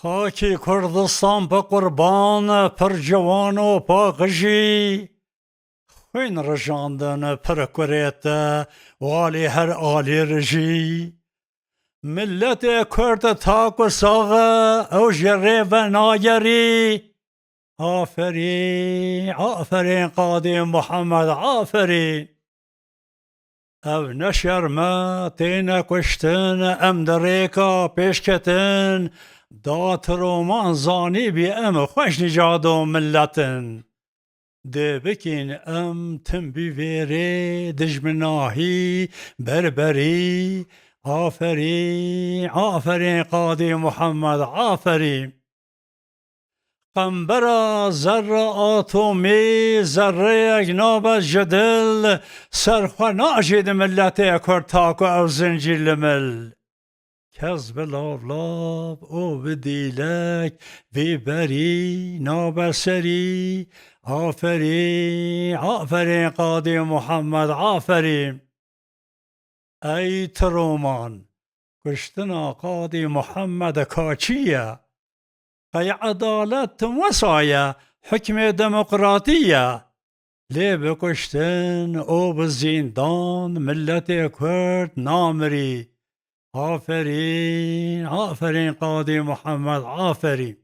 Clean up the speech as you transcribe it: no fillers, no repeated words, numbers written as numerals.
خاکی کردستان به قربان پر جوان و پاقجی خوین رجاندن پر کریت والی هر آلی رجی ملت کرد تاک و ساغه او جره و نایری آفرین آفرین قاضی محمد آفرین او نشرما تینا کشتن ام دریکا پیشکتن دات رومان زانی بی ام خوش نجادو ملتن ده بکین ام تم بی ویری دجمناهی بربری آفرین آفرین قاضی محمد آفرین قنبرا ذره آتومی ذره اجناب جدل سرخوا ناجد ملت کرتاک او زنجیر لمل کز بلابلاب او بدیلک بیبری نابسری آفرین آفرین قاضی محمد آفرین ای ترومان کشتنا قاضی محمد کاچیه قی عدالت وصايا حكم ديمقراطية ليه بكشتن او بالزندان ملت كرد نامري آفرين آفرين قاضي محمد آفرين